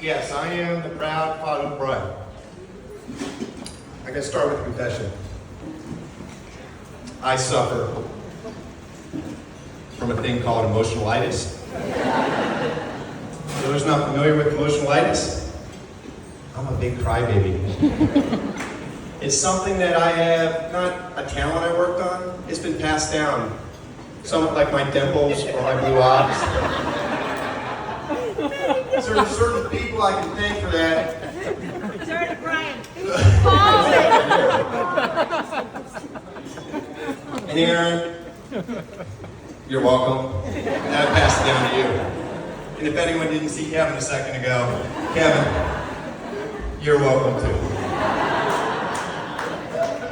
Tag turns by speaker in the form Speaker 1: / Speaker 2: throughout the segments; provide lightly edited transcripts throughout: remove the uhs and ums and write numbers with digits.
Speaker 1: Yes, I am the proud father of the bride. I gotta start with a confession. I suffer from a thing called emotionalitis. For those not familiar with emotionalitis, I'm a big crybaby. It's something that I have, not a talent I worked on, it's been passed down. Somewhat like my dimples or my blue eyes. So there's certain people I can thank for that.
Speaker 2: Sorry, Brian.
Speaker 1: And Erin, you're welcome. And I pass it down to you. And if anyone didn't see Kevin a second ago, Kevin, you're welcome too.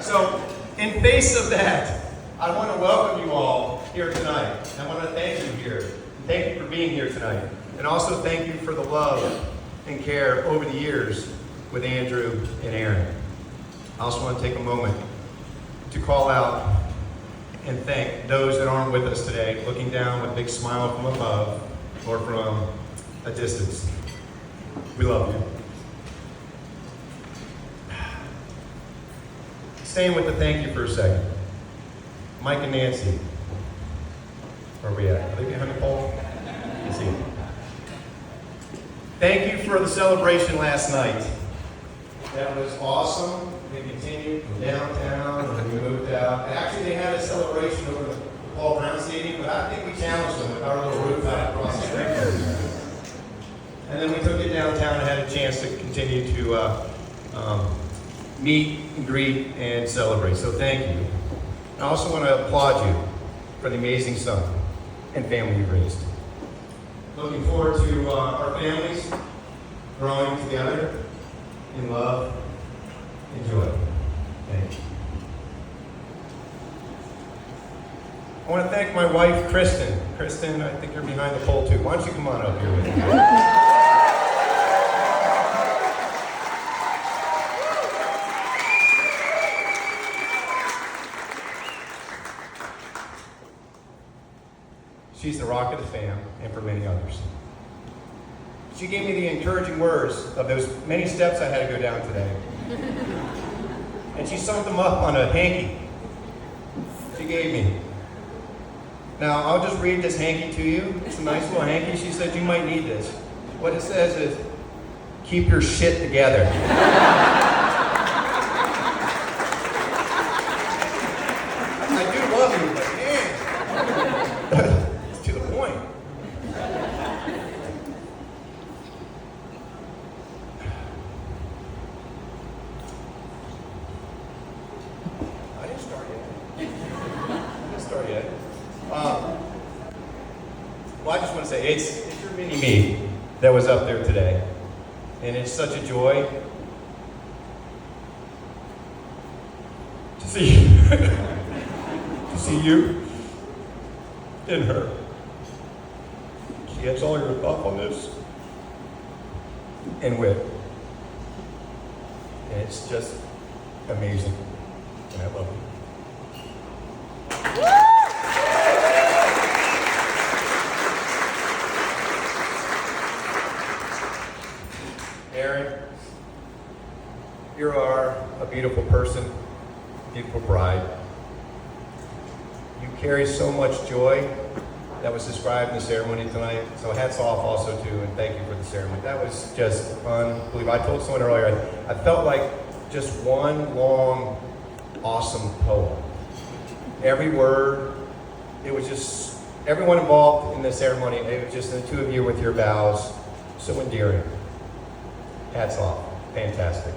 Speaker 1: So, in face of that, I want to welcome you all here tonight. I want to thank you here. Thank you for being here tonight. And also thank you for the love and care over the years with Andrew and Erin. I also want to take a moment to call out and thank those that aren't with us today, looking down with a big smile from above or from a distance. We love you. Staying with the thank you for a second. Mike and Nancy, where are we at? Are they behind the pole? Let's see. Thank you for the celebration last night. That was awesome. We continued from downtown and we moved out. Actually, they had a celebration over the Paul Brown Stadium, but I think we challenged them with our little roof out across the street. And then we took it downtown and had a chance to continue to meet and greet and celebrate. So thank you. I also want to applaud you for the amazing son and family you've raised. Looking forward to our families growing together in love and joy. Thank you. I want to thank my wife, Kristen. Kristen, I think you're behind the pole too. Why don't you come on up here with me? She's the rock of the fam, and for many others. She gave me the encouraging words of those many steps I had to go down today. And she summed them up on a hanky she gave me. Now, I'll just read this hanky to you. It's a nice little hanky. She said you might need this. What it says is, keep your shit together. I do love you, but man. To the point. I didn't start yet. Well, I just want to say, it's your mini me that was up there today. And it's such a joy to see to see you and her. She has all your thoughtfulness and wit. And it's just amazing. And I love you. Erin, you are a beautiful person, beautiful bride. You carry so much joy that was described in the ceremony tonight. So hats off also to, and thank you for the ceremony. That was just unbelievable. I told someone earlier, I felt like just one long, awesome poem. Every word, it was just, everyone involved in the ceremony, it was just the two of you with your vows, so endearing. Hats off, fantastic.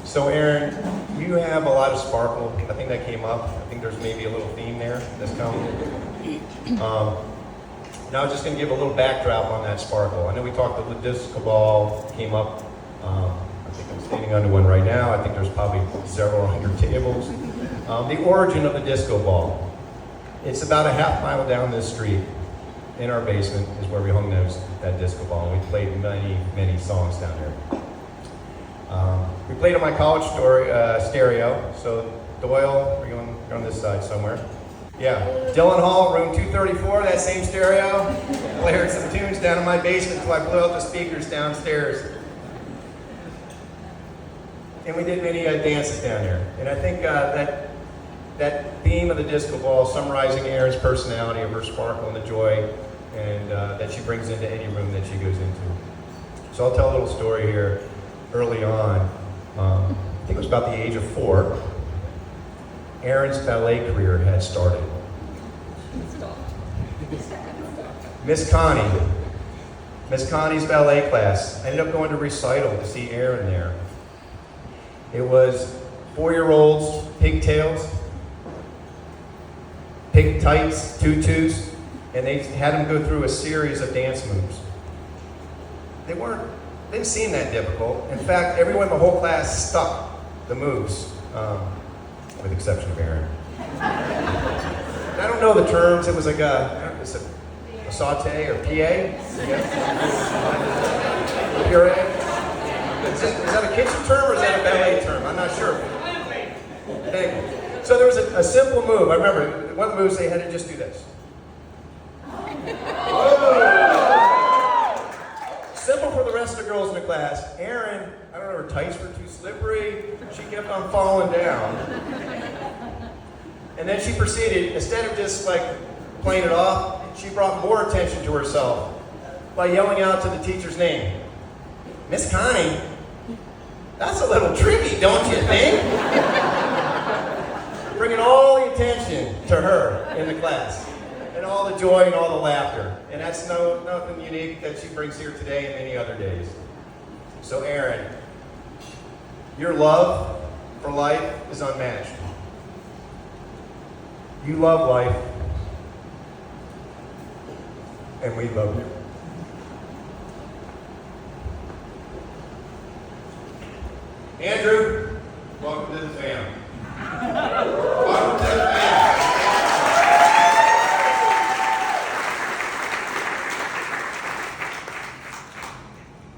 Speaker 1: So Erin, you have a lot of sparkle. I think that came up. I think there's maybe a little theme there that's coming. Now I'm just going to give a little backdrop on that sparkle. I know we talked about the disco ball came up. I think I'm standing under one right now. I think there's probably several hundred tables. The origin of the disco ball. It's about a half mile down this street. In our basement is where we hung that disco ball. We played many, many songs down there. We played on my college stereo. So Doyle, you're on this side somewhere. Yeah, Dylan Hall, room 234, that same stereo. Blared some tunes down in my basement until I blew out the speakers downstairs. And we did many dances down there. And I think that theme of the disco ball, summarizing Erin's personality of her sparkle and the joy and that she brings into any room that she goes into. So I'll tell a little story here. Early on, I think it was about the age of 4, Erin's ballet career had started. Miss Connie's ballet class. I ended up going to recital to see Erin there. It was 4-year-olds, pigtails, pig tights, tutus, and they had them go through a series of dance moves. They didn't seem that difficult. In fact, everyone in the whole class stuck the moves, with the exception of Erin. I don't know the terms. It was like a saute or PA? Puree? Is that a kitchen term or is that a ballet term? I'm not sure. Thank you. So there was a simple move. I remember one of the moves they had to just do this. Simple for the rest of the girls in the class. Erin, I don't know, her tights were too slippery. She kept on falling down. And then she proceeded, instead of just like playing it off, she brought more attention to herself by yelling out to the teacher's name. Miss Connie, that's a little tricky, don't you think? Bringing all the attention to her in the class. And all the joy and all the laughter. And that's nothing unique that she brings here today and many other days. So Erin, your love for life is unmatched. You love life, and we love you. Andrew, welcome to the fam. Welcome to the fam.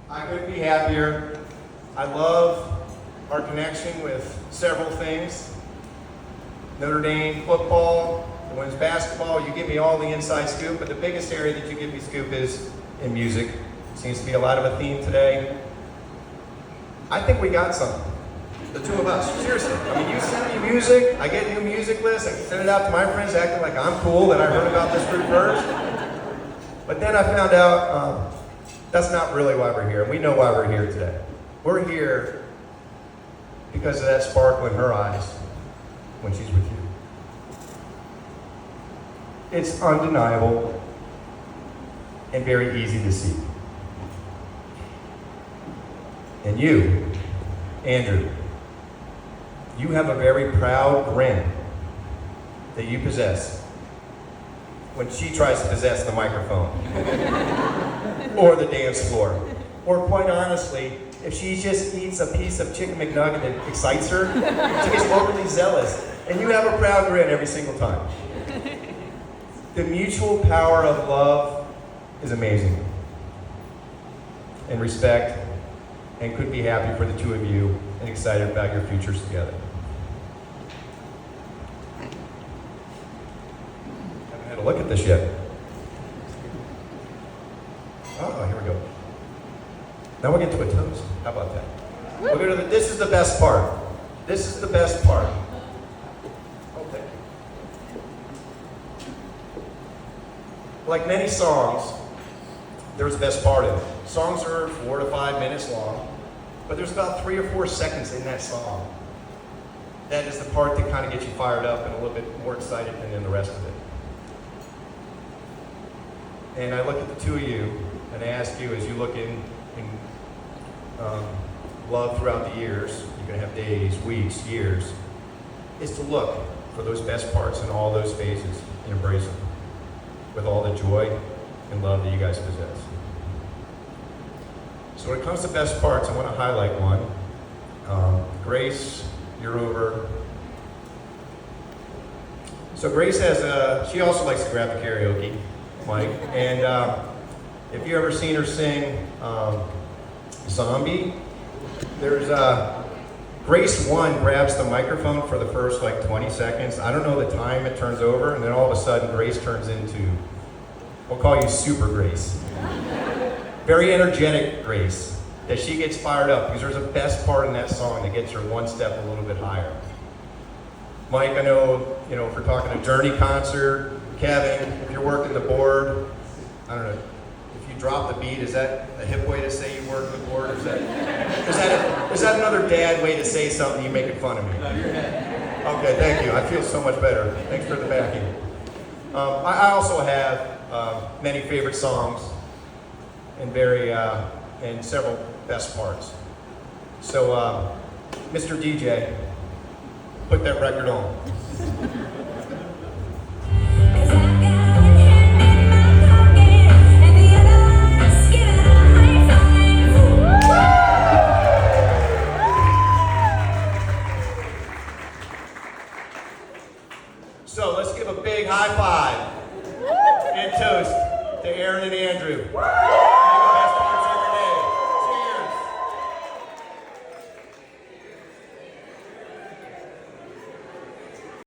Speaker 1: I couldn't be happier. I love our connection with several things. Notre Dame football, the women's basketball, you give me all the inside scoop, but the biggest area that you give me scoop is in music. Seems to be a lot of a theme today. I think we got something. The two of us, seriously. I mean, you send me music, I get new music lists, I send it out to my friends acting like I'm cool, that I heard about this group first. But then I found out that's not really why we're here, and we know why we're here today. We're here because of that sparkle in her eyes when she's with you. It's undeniable and very easy to see. And you, Andrew, you have a very proud grin that you possess when she tries to possess the microphone or the dance floor. Or quite honestly, if she just eats a piece of chicken McNugget that excites her, she gets overly zealous. And you have a proud grin every single time. The mutual power of love is amazing. And respect, and could be happy for the two of you and excited about your futures together. Haven't had a look at this yet. Oh, here we go. Now we'll get to a toast. How about that? We'll go to this is the best part. This is the best part. Okay. Like many songs, there's the best part of it. Songs are 4 to 5 minutes long, but there's about 3 or 4 seconds in that song. That is the part that kind of gets you fired up and a little bit more excited than in the rest of it. And I look at the two of you and I ask you, as you look in love throughout the years, you're going to have days, weeks, years, is to look for those best parts in all those phases and embrace them with all the joy and love that you guys possess. So when it comes to best parts, I want to highlight one. Grace, you're over. So Grace has she also likes to grab the karaoke mic. And if you've ever seen her sing Zombie, there's Grace 1 grabs the microphone for the first like 20 seconds. I don't know the time it turns over, and then all of a sudden Grace turns into, we'll call you Super Grace. Very energetic Grace, that she gets fired up, because there's a best part in that song that gets her one step a little bit higher. Mike, I know, if we're talking a Journey concert, Kevin, if you're working the board, I don't know, if you drop the beat, is that a hip way to say you work the board? Is that another dad way to say something you making fun of me?
Speaker 3: No, you're ahead.
Speaker 1: Okay, thank you. I feel so much better. Thanks for the backing. I also have many favorite songs and and several best parts. So, Mr. DJ, put that record on.